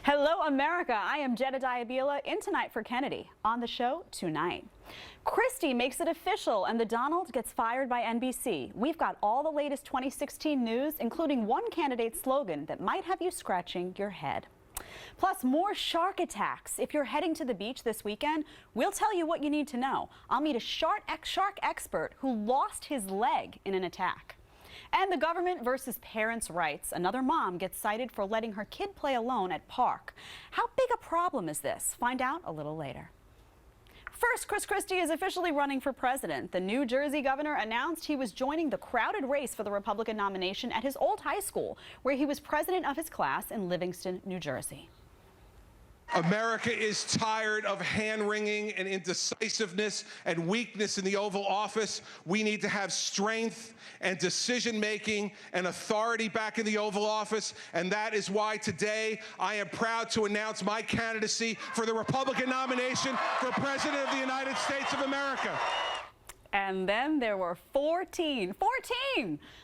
Hello, America. I am Jedediah Bila in Tonight for Kennedy. On the show tonight, Christie makes it official and the Donald gets fired by NBC. We've got all the latest 2016 news, including one candidate's slogan that might have you scratching your head. Plus, more shark attacks. If you're heading to the beach this weekend, we'll tell you what you need to know. I'll meet a shark expert who lost his leg in an attack. And the government versus parents' rights. Another mom gets cited for letting her kid play alone at park. How big a problem is this? Find out a little later. First, Chris Christie is officially running for president. The New Jersey governor announced he was joining the crowded race for the Republican nomination at his old high school, where he was president of his class in Livingston, New Jersey. America is tired of hand-wringing and indecisiveness and weakness in the Oval Office. We need to have strength and decision-making and authority back in the Oval Office, and that is why today I am proud to announce my candidacy for the Republican nomination for President of the United States of America. And then there were 14.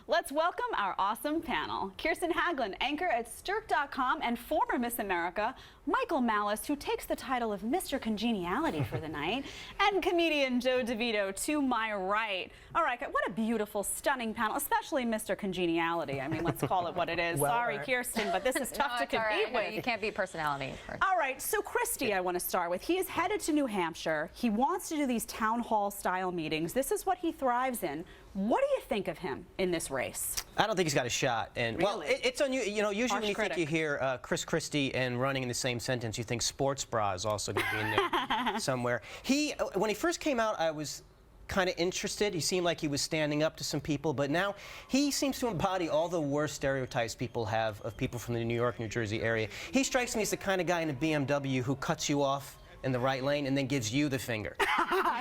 Let's welcome our awesome panel. Kirsten Haglund, anchor at Stirk.com and former Miss America. Michael Malice, who takes the title of Mr. Congeniality for the night. And comedian Joe DeVito to my right. All right, what a beautiful, stunning panel, especially Mr. Congeniality. I mean, let's call it what it is. Well, sorry, Kirsten, but this is tough to compete with. You can't beat personality. All right, so Christie, I want to start with. He is headed to New Hampshire. He wants to do these town hall style meetings. This is what he thrives in. What do you think of him in this race? I don't think he's got a shot. And really? well, it's unusual. You know, usually Harsh when you critic. think you hear Chris Christie and running in the same sentence, you think sports bra is also going to be in there somewhere. When he first came out, I was kind of interested. He seemed like he was standing up to some people, but now he seems to embody all the worst stereotypes people have of people from the New York, New Jersey area. He strikes me as the kind of guy in a BMW who cuts you off in the right lane and then gives you the finger.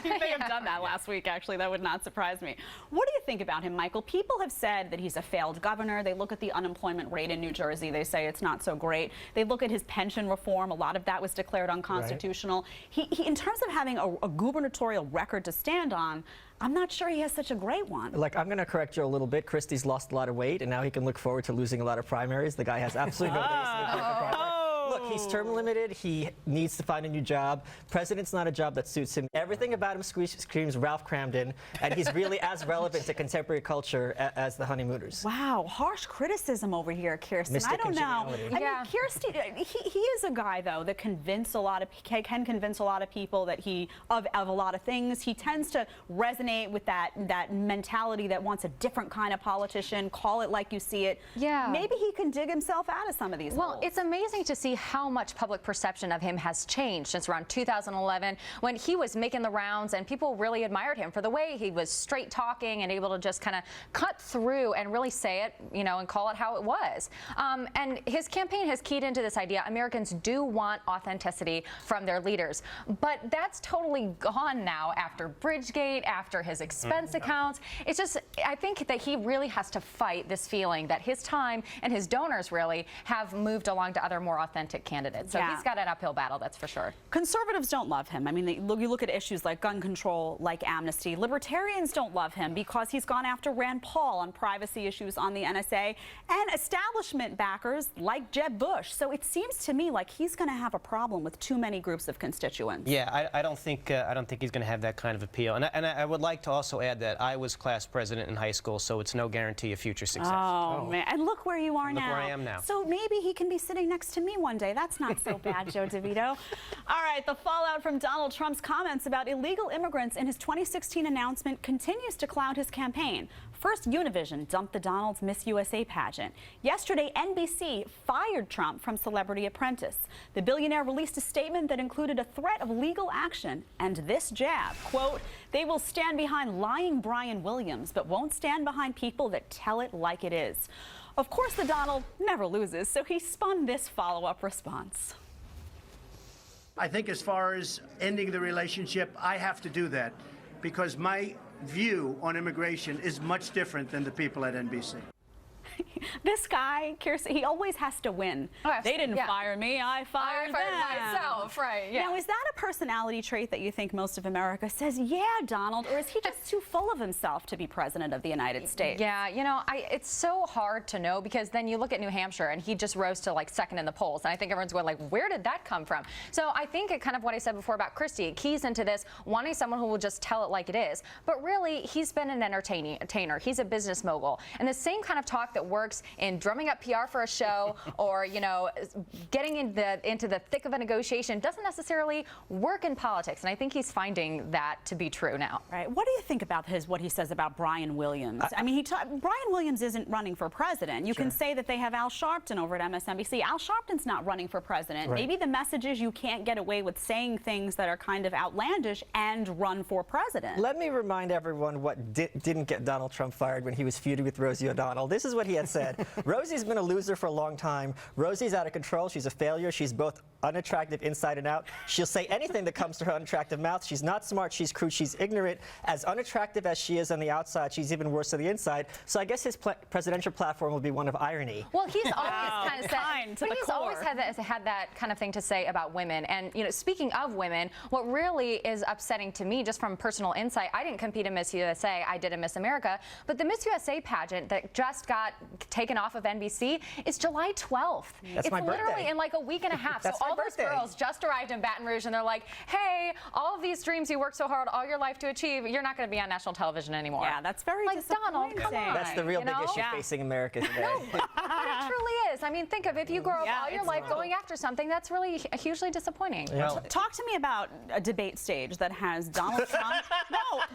He may have done that last week, actually. That would not surprise me. What do you think about him, Michael? People have said that he's a failed governor. They look at the unemployment rate in New Jersey. They say it's not so great. They look at his pension reform. A lot of that was declared unconstitutional. Right. He in terms of having a gubernatorial record to stand on, I'm not sure he has such a great one. Like, I'm going to correct you a little bit. Christie's lost a lot of weight, and now he can look forward to losing a lot of primaries. The guy has absolutely no days to look for primary. Look, he's term limited. He needs to find a new job. President's not a job that suits him. Everything about him screams Ralph Cramden, and he's really as relevant to contemporary culture as the Honeymooners. Wow, harsh criticism over here, Kirsten. Mr. I don't know. I mean, Kirsten, he is a guy though that can convince a lot of people that of a lot of things. He tends to resonate with that mentality that wants a different kind of politician. Call it like you see it. Yeah. Maybe he can dig himself out of some of these holes. It's amazing to see how much public perception of him has changed since around 2011 when he was making the rounds and people really admired him for the way he was straight talking and able to just kind of cut through and really say it, you know, and call it how it was. And his campaign has keyed into this idea. Americans do want authenticity from their leaders, but that's totally gone now after Bridgegate, after his expense accounts. It's just, I think that he really has to fight this feeling that his time and his donors really have moved along to other more authentic candidates. So he's got an uphill battle, that's for sure. Conservatives don't love him. I mean, you look at issues like gun control, like amnesty. Libertarians don't love him because he's gone after Rand Paul on privacy issues on the NSA, and establishment backers like Jeb Bush. So it seems to me like he's going to have a problem with too many groups of constituents. Yeah, I don't think he's going to have that kind of appeal. And I would like to also add that I was class president in high school, so it's no guarantee of future success. Oh, man. And look where you are now. Look where I am now. So maybe he can be sitting next to me one day. That's not so bad, Joe DeVito. All right, the fallout from Donald Trump's comments about illegal immigrants in his 2016 announcement continues to cloud his campaign. First, Univision dumped the Donald's Miss USA pageant. Yesterday, NBC fired Trump from Celebrity Apprentice. The billionaire released a statement that included a threat of legal action and this jab, quote, "They will stand behind lying Brian Williams, but won't stand behind people that tell it like it is." Of course, the Donald never loses, so he spun this follow-up response. I think as far as ending the relationship, I have to do that because my view on immigration is much different than the people at NBC. This guy, Kirsten, he always has to win. Oh, they didn't yeah. fire me, I fired them. myself, right? Yeah. Now, is that a personality trait that you think most of America says, yeah, Donald, or is he just too full of himself to be president of the United States? Yeah, you know, it's so hard to know because then you look at New Hampshire and he just rose to like second in the polls. And I think everyone's going like, where did that come from? So I think it kind of what I said before about Christie, it keys into this, wanting someone who will just tell it like it is. But really, he's been an entertainer. He's a business mogul. And the same kind of talk that works in drumming up PR for a show or, you know, getting into the thick of a negotiation doesn't necessarily work in politics. And I think he's finding that to be true now. Right. What do you think about what he says about Brian Williams? I mean, Brian Williams isn't running for president. You can say that they have Al Sharpton over at MSNBC. Al Sharpton's not running for president. Right. Maybe the message is you can't get away with saying things that are kind of outlandish and run for president. Let me remind everyone what didn't get Donald Trump fired when he was feuding with Rosie O'Donnell. This is what he had said. Rosie's been a loser for a long time. Rosie's out of control. She's a failure. She's both unattractive inside and out. She'll say anything that comes to her unattractive mouth. She's not smart. She's crude. She's ignorant. As unattractive as she is on the outside, she's even worse on the inside. So I guess his presidential platform will be one of irony. Well, he's always kind of kind to said, the but he's core. always had that kind of thing to say about women. And you know, speaking of women, what really is upsetting to me, just from personal insight, I didn't compete in Miss USA. I did a Miss America, but the Miss USA pageant that just got taken off of NBC is July 12th. That's it's my birthday. literally in like a week and a half. That's so my all those birthday. girls just arrived in Baton Rouge, and they're like, "Hey, all of these dreams you worked so hard all your life to achieve, you're not going to be on national television anymore." Yeah, that's very like Donald. disappointing. Come on, That's the real you big know? issue facing America today. But it truly is. I mean, think of if you grow up Yeah, all your it's life true. going after something, that's really hugely disappointing. Well, Talk to me about a debate stage that has Donald Trump,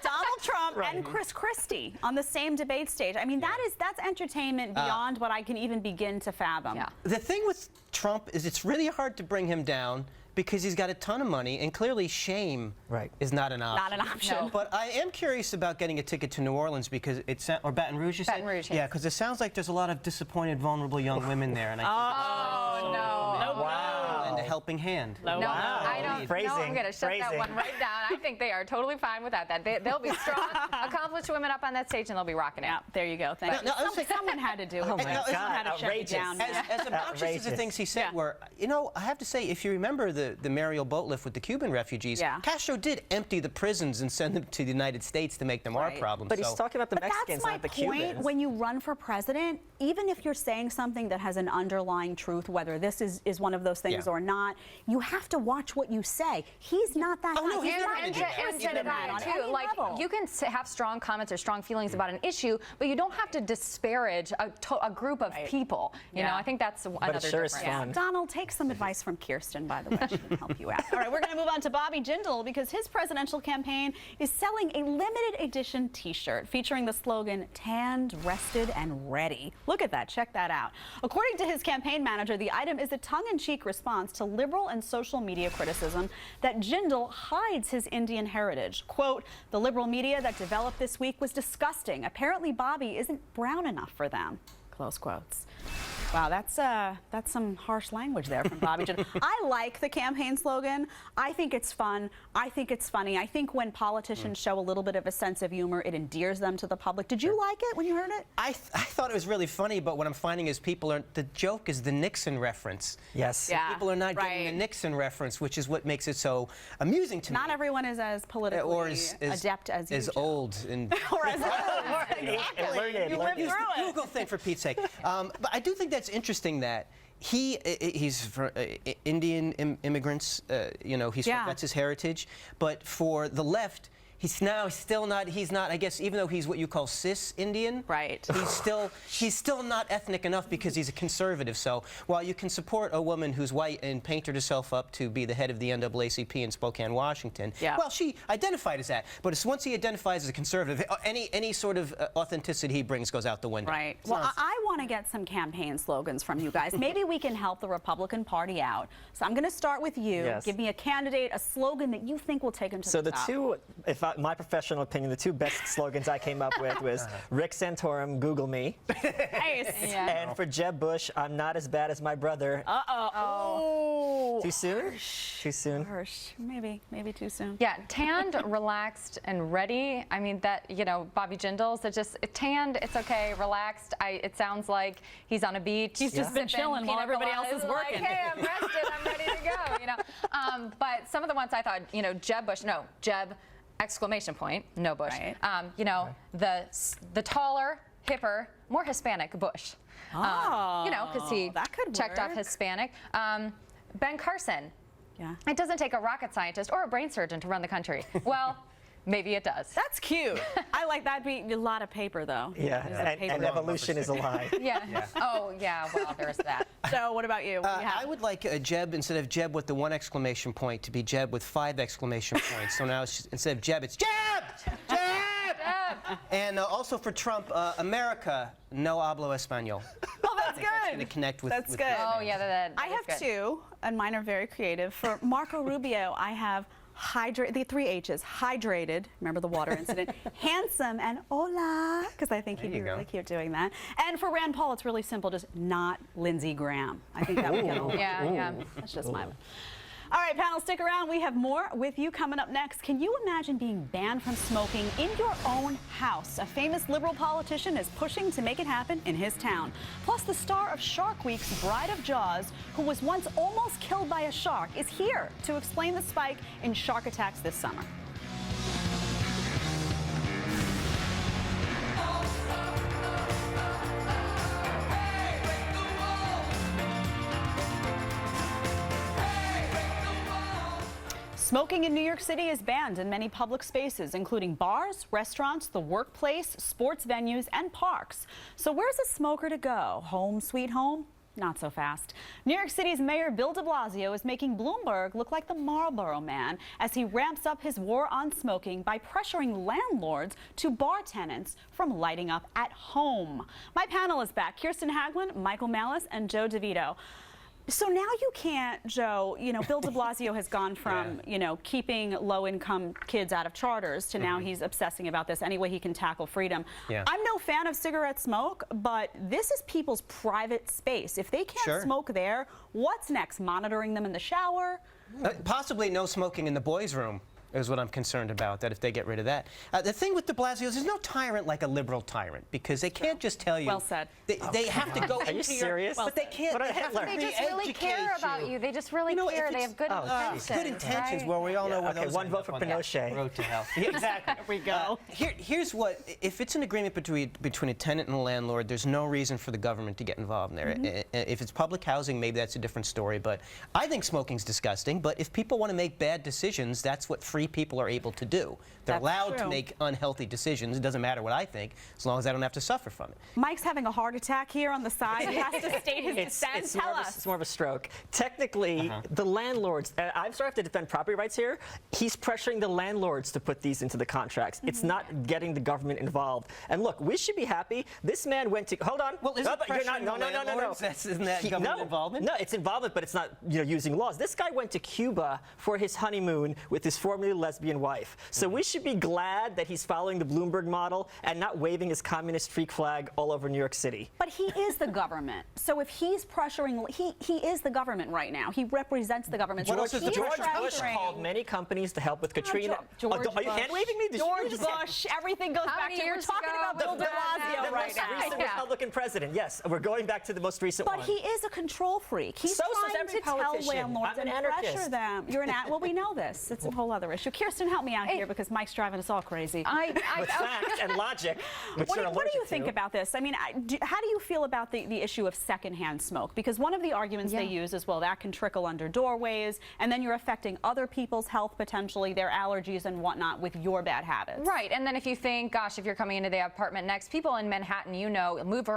Donald Trump and Chris Christie on the same debate stage. I mean, that's entertainment beyond what I can even begin to fathom. Yeah. the thing with Trump is it's really hard to bring him down because he's got a ton of money, and clearly shame is not an option. Not an option. No. But I am curious about getting a ticket to New Orleans because or Baton Rouge, you said? Baton Rouge, yes. Yeah, because it sounds like there's a lot of disappointed, vulnerable young women there, and I think Oh, no. Wow. lend a helping hand. No, I don't. Phrasing, No, I'm going to shut that phrasing. one right down. I think they are totally fine without that. They'll be strong, accomplished women up on that stage, and they'll be rocking it. Yeah, there you go. Thank you. I was thinking- Someone had to do it. Oh, my Someone God, had to shut you outrageous. down. As obnoxious as the Outrageous. things he said Yeah. were, you know, I have to say, if you remember the Mariel boat lift with the Cuban refugees, Yeah. Castro did empty the prisons and send them to the United States to make them our Right. problem. But he's So- talking about the But Mexicans, that's my not the point. Cubans. When you run for president, even if you're saying something that has an underlying truth, whether this is one of those things Yeah. or not, you have to watch what you say. He's not that. Oh, no, guy. he's He's never not been interested He's in never that been on too. any Like level. you can have strong comments or strong feelings about an issue, but you don't have to disparage a group of people. You know, Yeah. I think that's another it sure is difference. fun. Donald, take some advice from Kirsten, by the way. She can help you out. All right, we're going to move on to Bobby Jindal because his presidential campaign is selling a limited edition T-shirt featuring the slogan, "Tanned, Rested, and Ready." Look at that. Check that out. According to his campaign manager, the item is a tongue-in-cheek response to liberal and social media criticism that Jindal hides his Indian heritage. Quote, "The liberal media that developed this week was disgusting. Apparently Bobby isn't brown enough for them." Close quotes. Wow, that's some harsh language there from Bobby Jindal. I like the campaign slogan. I think it's fun. I think it's funny. I think when politicians show a little bit of a sense of humor, it endears them to the public. Did you like it when you heard it? I thought it was really funny, but what I'm finding is the joke is the Nixon reference. Yes. Yeah. People are not getting the right. Nixon reference, which is what makes it so amusing to me. Not everyone is as politically or as adept as you, as Joe. old and Or as old. And learned. You lived use through the it. Google thing for Pete's sake. But I do think that's interesting that he's for Indian immigrants. You know, Yeah. that's his heritage. But for the left, he's not. I guess even though he's what you call cis Indian, Right. He's still not ethnic enough because he's a conservative. So while you can support a woman who's white and painted herself up to be the head of the NAACP in Spokane, Washington, Yeah. well, she identified as that. But once he identifies as a conservative, any sort of authenticity he brings goes out the window. Right. It's Well, nonsense. I want to get some campaign slogans from you guys. Maybe we can help the Republican Party out. So I'm going to start with you. Yes. Give me a candidate, a slogan that you think will take them to So the the top. two, my professional opinion, the two best slogans I came up with was Rick Santorum, Google me. Nice. And for Jeb Bush, I'm not as bad as my brother. Oh. Too soon? Too soon? Harsh. Maybe too soon. Yeah, tanned, relaxed, and ready. I mean, that, Bobby Jindals, that just tanned, it's okay, relaxed. It sounds like he's on a beach. He's just been chilling while everybody else is working. Like, hey, I'm rested, I'm ready to go, But some of the ones I thought, Jeb Bush, no, Jeb, exclamation point, no Bush. Right. The taller, hipper, more Hispanic Bush. Because he that could checked off work. Hispanic. Ben Carson. Yeah. It doesn't take a rocket scientist or a brain surgeon to run the country. Well, maybe it does. That's cute. I like that. Be a lot of paper, though. Yeah, and evolution is a lie. Yeah. Oh, yeah, well, there's that. So what about you? What do you have? I would like Jeb, instead of Jeb with the 1 exclamation point, to be Jeb with 5 exclamation points. So now instead of Jeb, it's Jeb! Jeb! And also for Trump, America, no hablo español. Oh, that's good. That's going to connect with. That's with good. Oh, yeah, that I is have good. 2, and mine are very creative. For Marco Rubio, I have the 3 H's. Hydrated, remember the water incident. Handsome, and hola, because I think he'd be really cute doing that. And for Rand Paul, it's really simple, just not Lindsey Graham. I think that would get a lot. Yeah. That's just my one. All right, panel, stick around. We have more with you coming up next. Can you imagine being banned from smoking in your own house? A famous liberal politician is pushing to make it happen in his town. Plus, the star of Shark Week's Bride of Jaws, who was once almost killed by a shark, is here to explain the spike in shark attacks this summer. Smoking in New York City is banned in many public spaces, including bars, restaurants, the workplace, sports venues, and parks. So where's a smoker to go? Home sweet home? Not so fast. New York City's Mayor Bill de Blasio is making Bloomberg look like the Marlboro Man as he ramps up his war on smoking by pressuring landlords to bar tenants from lighting up at home. My panel is back. Kirsten Haglund, Michael Malice, and Joe DeVito. So now you can't, Joe, Bill de Blasio has gone from, keeping low-income kids out of charters to now he's obsessing about this any way he can tackle freedom. Yeah. I'm no fan of cigarette smoke, but this is people's private space. If they can't smoke there, what's next? Monitoring them in the shower? Possibly no smoking in the boys' room is what I'm concerned about, that if they get rid of that. The thing with de Blasio is there's no tyrant like a liberal tyrant, because they can't just tell you. Well said. They have to go into you serious? But they can't. What They about have to Hitler? They just really care about you. They just really care. They have good intentions. Good intentions, right? where we all know where Okay, those one end vote up for on that Pinochet. road to hell. Yeah, exactly. There we go. Here's what, if it's an agreement between a tenant and a landlord, there's no reason for the government to get involved in there. If it's public housing, maybe that's a different story, but I think smoking's disgusting. But if people want to make bad decisions, that's what free people are able to do. They're allowed to make unhealthy decisions. It doesn't matter what I think, as long as I don't have to suffer from it. Mike's having a heart attack here on the side. He has to state his dissent. Tell us. It's more of a stroke. Technically, the landlords, I'm sorry I have to defend property rights here, he's pressuring the landlords to put these into the contracts. It's not getting the government involved. And look, we should be happy. This man went to, hold on. Well, isn't no. Isn't that government involvement? No, it's involvement, but it's not using laws. This guy went to Cuba for his honeymoon with his formerly lesbian wife. So we should be glad that he's following the Bloomberg model and not waving his communist freak flag all over New York City. But he is the government. So if he's pressuring, he is the government right now. He represents the government. What So else if is the he's George Bush pressuring- called many companies to help with Katrina. George Are you Bush. hand-waving me? George Bush. Everything goes How back many to, we're years talking ago about Bill was de that Blasio now? The right most now. recent Yeah. Republican president. Yes, we're going back to the most recent But one. he is a control freak. He's So is trying every to tell politician. landlords I'm an and pressure anarchist. them. You're well, we know this. It's a whole other issue. Kirsten, help me out here because Mike's driving us all crazy. With facts and logic, which What you're do you allergic think to. about this? I mean, how do you feel about the issue of secondhand smoke? Because one of the arguments they use is, well, that can trickle under doorways, and then you're affecting other people's health, potentially their allergies and whatnot, with your bad habits. Right, and then if you think, gosh, if you're coming into the apartment next, people in Manhattan, move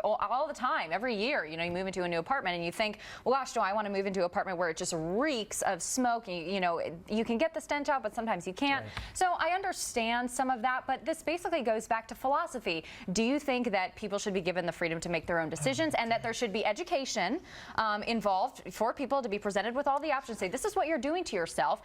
all the time, every year. You move into a new apartment and you think, well, gosh, do I want to move into an apartment where it just reeks of smoke? You can get the stench print out, but sometimes you can't. Right. So I understand some of that, but this basically goes back to philosophy. Do you think that people should be given the freedom to make their own decisions and that there should be education involved for people to be presented with all the options? Say, this is what you're doing to yourself.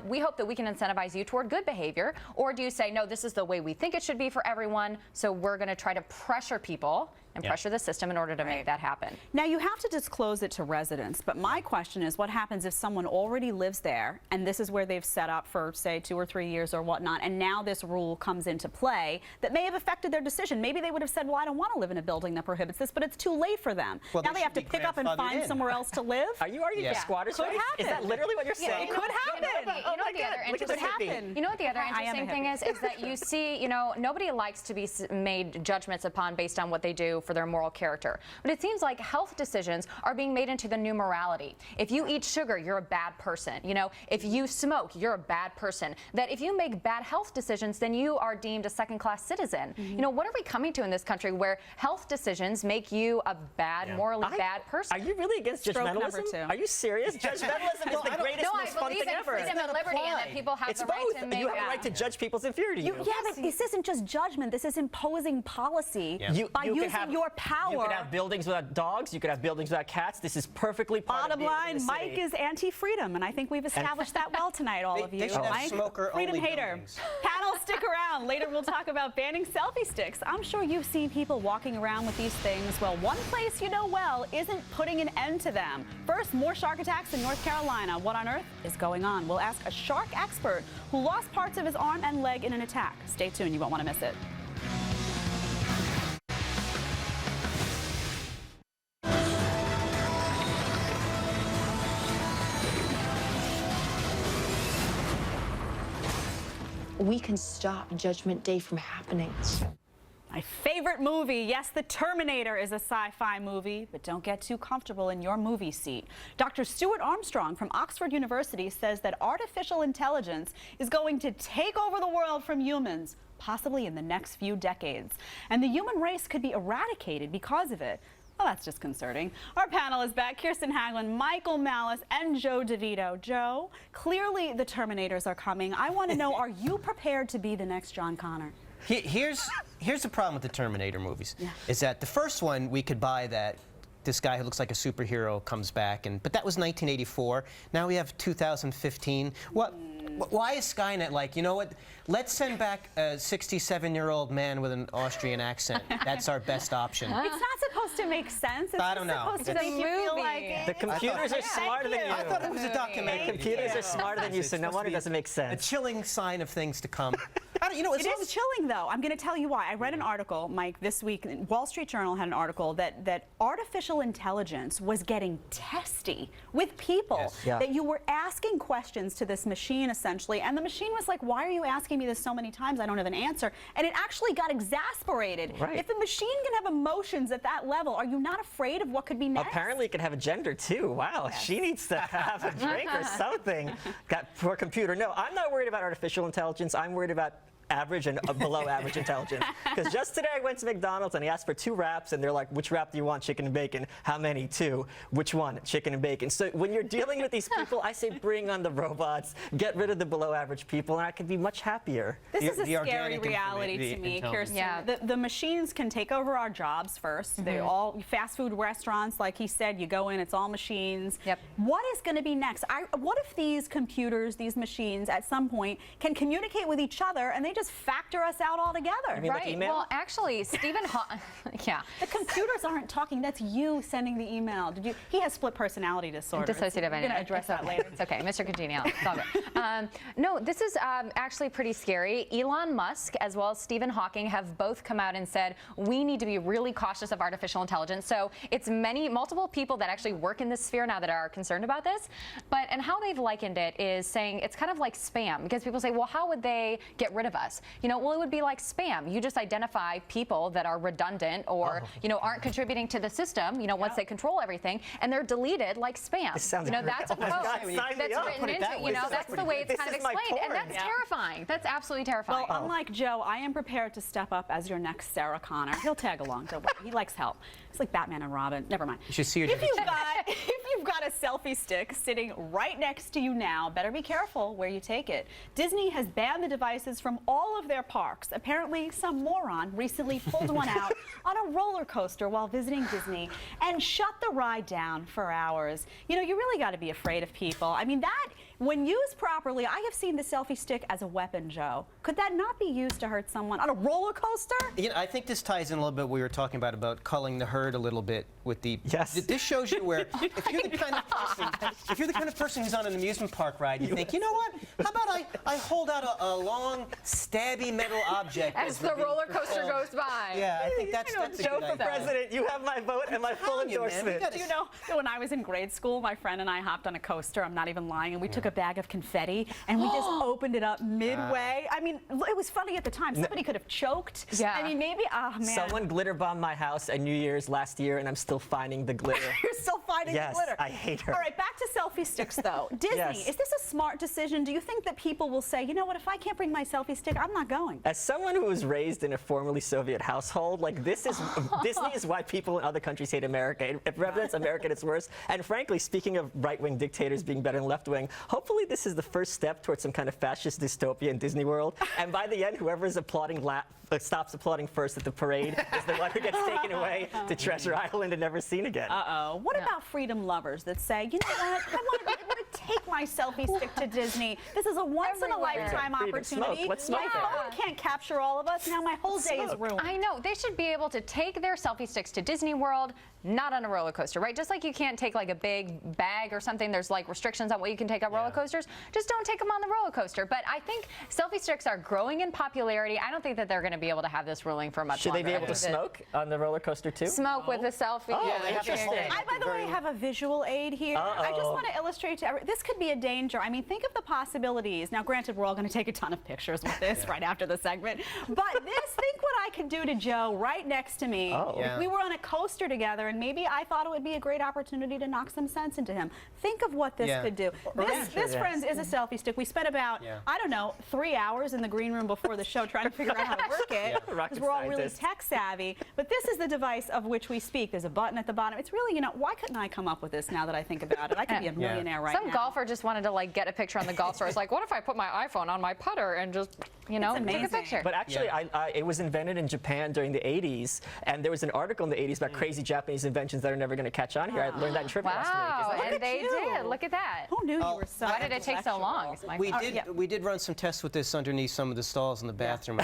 We hope that we can incentivize you toward good behavior. Or do you say, no, this is the way we think it should be for everyone, so we're going to try to pressure people and pressure the system in order to make that happen? Now, you have to disclose it to residents, but my question is, what happens if someone already lives there and this is where they've set up for, say, 2 or 3 years or whatnot, and now this rule comes into play that may have affected their decision? Maybe they would have said, well, I don't want to live in a building that prohibits this, but it's too late for them. Well, now they have to pick up and find somewhere else to live? Are you arguing for squatters' Could rights? happen. Is that literally what you're saying? It could happen. You know what the other interesting thing is that you see, nobody likes to be made judgments upon based on what they do for their moral character. But it seems like health decisions are being made into the new morality. If you eat sugar, you're a bad person. If you smoke, you're a bad person. That if you make bad health decisions, then you are deemed a second-class citizen. What are we coming to in this country where health decisions make you a bad, morally bad person? Are you really against judgmentalism? Are you serious? Judgmentalism is the greatest, most fun thing ever. Freedom and liberty, and that people have the right to make. You have a right to judge people's inferior to you. Yeah, but this isn't just judgment. This is imposing policy by using your power. You could have buildings without dogs. You could have buildings without cats. This is perfectly part Bottom of line, Mike is anti-freedom, and I think we've established that well tonight, all of you. They should have Mike, smoker-only freedom hater. buildings. Panel, stick around. Later we'll talk about banning selfie sticks. I'm sure you've seen people walking around with these things. Well, one place you know well isn't putting an end to them. First, more shark attacks in North Carolina. What on earth is going on? We'll ask a shark expert who lost parts of his arm and leg in an attack. Stay tuned, you won't want to miss it. We can stop Judgment Day from happening. My favorite movie, yes, The Terminator is a sci-fi movie, but don't get too comfortable in your movie seat. Dr. Stuart Armstrong from Oxford University says that artificial intelligence is going to take over the world from humans, possibly in the next few decades. And the human race could be eradicated because of it. Well, that's disconcerting. Our panel is back. Kirsten Haglund, Michael Malice, and Joe DeVito. Joe, clearly the Terminators are coming. I want to know, are you prepared to be the next John Connor? Here's the problem with the Terminator movies, is that the first one we could buy that this guy who looks like a superhero comes back, but that was 1984. Now we have 2015. Why is Skynet like, you know what, let's send back a 67-year-old man with an Austrian accent. That's our best option. It's not supposed to make sense. It's I don't know. supposed to make you feel like it. The computers are smarter than you. I thought it was a documentary. The computers are smarter than you, so no wonder it doesn't make A sense. chilling sign of things to come. It is chilling, though. I'm going to tell you why. I read an article, Mike, this week. Wall Street Journal had an article that artificial intelligence was getting testy with people. Yes. Yeah. That you were asking questions to this machine, essentially, and the machine was like, why are you asking me this so many times? I don't have an answer. And it actually got exasperated. Right. If the machine can have emotions at that level, are you not afraid of what could be next? Apparently it can have a gender, too. Wow, she needs to have a drink or something. Got poor computer. No, I'm not worried about artificial intelligence. I'm worried about average and below average intelligence. Because just today I went to McDonald's and I asked for 2 wraps and they're like, which wrap do you want, chicken and bacon? How many? 2. Which one? Chicken and bacon. So when you're dealing with these people, I say bring on the robots, get rid of the below average people, and I could be much happier. This is a The scary organic reality to me, intelligence. Kirsten. Yeah. The machines can take over our jobs first. They all fast food restaurants, like he said, you go in, it's all machines. Yep. What is going to be next? What if these computers, these machines, at some point can communicate with each other and they just factor us out altogether? You mean like email? Well, actually, Stephen yeah. The computers aren't talking. That's you sending the email. He has split personality disorder. Dissociative We're going to identity. address that later. It's okay, Mr. Congenial. It's all good. No, this is actually pretty scary. Elon Musk, as well as Stephen Hawking, have both come out and said we need to be really cautious of artificial intelligence. So it's multiple people that actually work in this sphere now that are concerned about this. And how they've likened it is saying it's kind of like spam, because people say, well, how would they get rid of us? Well, it would be like spam. You just identify people that are redundant or aren't contributing to the system. Once they control everything, and they're deleted like spam. This sounds That's a oh my quote God, sign me that's up. written Put it into that way. that's the way it's This kind of is my explained, and porn. that's terrifying. That's absolutely terrifying. Well, unlike Joe, I am prepared to step up as your next Sarah Connor. He'll tag along. Don't worry. He likes help. It's like Batman and Robin. Never mind. You should see her. If you've You've got a selfie stick sitting right next to you now. Better be careful where you take it. Disney has banned the devices from all of their parks. Apparently, some moron recently pulled one out on a roller coaster while visiting Disney and shut the ride down for hours. You know, you really got to be afraid of people. I mean, that, when used properly, I have seen the selfie stick as a weapon, Joe. Could that not be used to hurt someone on a roller coaster? You know, I think this ties in a little bit what we were talking about culling the herd a little bit with the. Yes. This shows you where if you're the kind of person who's on an amusement park ride, you think, you know what? How about I hold out a long, stabby metal object As the roller coaster goes by. Yeah, I think that's a Joe good for idea. president, you have my vote and my full endorsement. Do you know, when I was in grade school, my friend and I hopped on a coaster, I'm not even lying, and we took a bag of confetti and we just opened it up midway. I mean, it was funny at the time. Somebody could have choked. Yeah. I mean, maybe, oh man. Someone glitter bombed my house at New Year's last year, and I'm still finding the glitter. You're still finding Yes, the glitter. I hate her. All right, back to selfie sticks, though. Disney, Yes. is this a smart decision? Do you think that people will say, you know what, if I can't bring my selfie stick, I'm not going? As someone who was raised in a formerly Soviet household, like Disney is why people in other countries hate America. It represents America at its worst. And frankly, speaking of right-wing dictators being better than left-wing, hopefully this is the first step towards some kind of fascist dystopia in Disney World. And by the end, whoever is applauding stops applauding first at the parade is the one who gets taken away to Treasure Island and never seen again. Uh-oh. What about freedom lovers that say, you know what, I want to take my selfie stick to Disney. This is a once-in-a-lifetime Freedom. Smoke. opportunity. Let's smoke My it. phone can't capture all of us. Now my whole day is Smoke. ruined. I know. They should be able to take their selfie sticks to Disney World, not on a roller coaster, right? Just like you can't take like a big bag or something. There's like restrictions on what you can take on roller coasters. Just don't take them on the roller coaster. But I think selfie sticks are growing in popularity. I don't think that they're going to be able to have this ruling for much Should longer. they be able to smoke on the roller coaster too? Smoke with a selfie. Oh, Yeah, interesting. I, by the way, have a visual aid here. I just want to illustrate to everyone, this could be a danger. I mean, think of the possibilities. Now, granted, we're all going to take a ton of pictures with this right after the segment. But think what I could do to Joe right next to me. If we were on a coaster together and maybe I thought it would be a great opportunity to knock some sense into him. Think of what this could do. This, friends, is a selfie stick. We spent about, I don't know, 3 hours in the green room before the show trying to figure out how to work it. Because we're all really tech savvy. But this is the device of which we speak. There's a button at the bottom. It's really, you know, why couldn't I come up with this now that I think about it? I could be a millionaire right now. Some golfer just wanted to like get a picture on the golf course. Like, what if I put my iPhone on my putter and just, you know, take a picture? But actually, it was invented in Japan during the 80s, and there was an article in the 80s about crazy Japanese inventions that are never going to catch on here. I learned that in trivia last Wow, week. and they did. Look at that. Who knew you were so Why did it take so long? Is my question. We did run some tests with this underneath some of the stalls in the bathroom.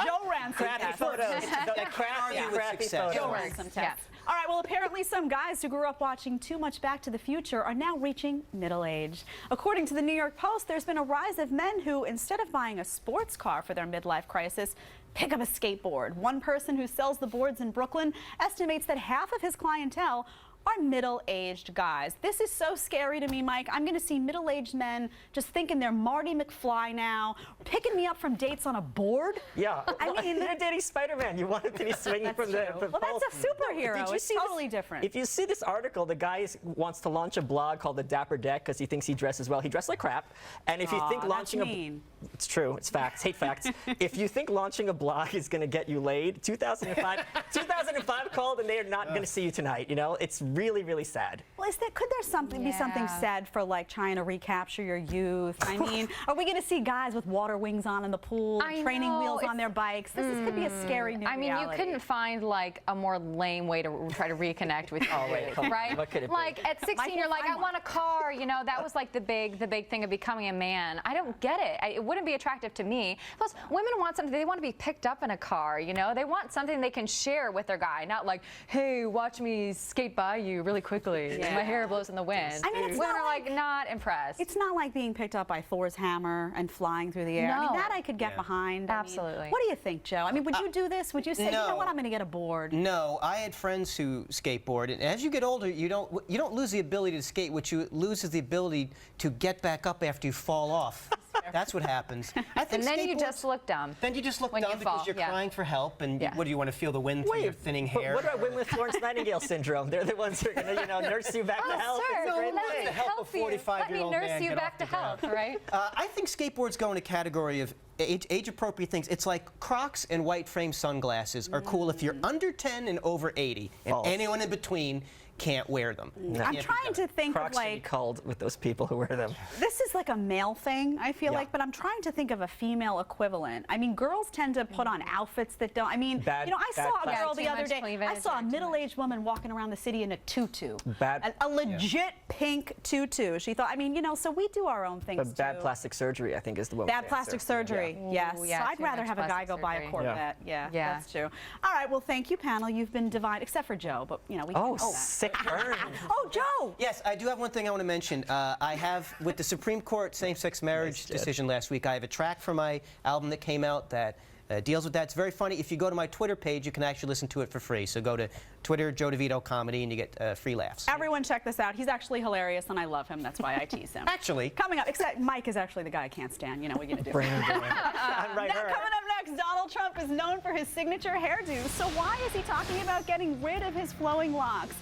Joe ran some tests. Photos. The crappy success. Joe photos. ran some tests. All right, well, apparently some guys who grew up watching too much Back to the Future are now reaching middle age. According to the New York Post, there's been a rise of men who, instead of buying a sports car for their midlife crisis, pick up a skateboard. One person who sells the boards in Brooklyn estimates that half of his clientele are middle-aged guys. This is so scary to me, Mike. I'm going to see middle-aged men just thinking they're Marty McFly now, picking me up from dates on a board. Yeah. I mean, you're dating Spider-Man. You want him to be swinging from the well, that's a superhero. Did you It's see totally different. If you see this article, the guy wants to launch a blog called The Dapper Deck because he thinks he dresses well. He dressed like crap. And if you think launching that's mean. It's true. It's facts. Hate facts. If you think launching a blog is going to get you laid, 2005 called and they are not going to see you tonight. You know, it's really, really sad. Well, could there be something said for like trying to recapture your youth? I mean, are we going to see guys with water wings on in the pool, training wheels on their bikes? This could be a scary new reality. You couldn't find like a more lame way to try to reconnect with your youth, right? What could it be? Like at 16, you're like, I want a car. You know, that was like the big thing of becoming a man. I don't get it. It wouldn't be attractive to me. Plus, women want something. They want to be picked up in a car. You know, they want something they can share with their guy, not like, hey, watch me skate by you really quickly. My hair blows in the wind. I mean, it's women not are like not impressed. It's not like being picked up by Thor's hammer and flying through the air. I mean, No. that I could get behind. I mean, Absolutely. what do you think, Joe? I mean, would you do this? Would you say, you know what, I'm going to get a board? No, I had friends who skateboard, and as you get older, you don't lose the ability to skate. What you lose is the ability to get back up after you fall off. That's what happens. I think And then you skateboards- just look dumb. Then you just look when dumb you because fall, you're yeah. crying for help, and Yeah. what do you want to feel the wind through your thinning But hair? what about women with Florence Nightingale syndrome? They're the ones who are going to, nurse you back to health. Sir, It's a great let thing. me help a help you. Let me 45-year-old nurse man you get back off to the health, ground. right? I think skateboards go in a category of age-appropriate things. It's like Crocs and white frame sunglasses are cool if you're under 10 and over 80. And False. anyone in between can't wear them. I'm trying to think Crocs of should be like, called with those people who wear them. this is like a male thing, I feel Yeah. like, but I'm trying to think of a female equivalent. I mean, girls tend to put on outfits that don't, I mean, Bad- you know, I bad saw a plastic. girl the Too other much day, I cleavage saw or a too middle-aged woman walking around the city in a tutu. Bad- A legit pink tutu. She thought, I mean, you know, so we do our own things But bad too. plastic surgery, I think, is the one. Bad plastic surgery, yes. Ooh, yeah, So I'd too rather much have a guy plastic go buy a surgery. Corvette. Yeah, Yeah. that's true. All right, well, thank you, panel. You've been divine, except for Joe, but, you know, we Oh, can sick burn. Oh, Joe! Yes, I do have one thing I want to mention. I have, with the Supreme Court same-sex marriage decision last week, I have a track for my album that came out that deals with that. It's very funny. If you go to my Twitter page, you can actually listen to it for free. So go to Twitter, Joe DeVito Comedy, and you get free laughs. Everyone check this out. He's actually hilarious, and I love him. That's why I tease him. Actually. Coming up, except Mike is actually the guy I can't stand. You know, what are you going to do? Brandon. I'm right, Now, her. coming up next, Donald Trump is known for his signature hairdo. So why is he talking about getting rid of his flowing locks?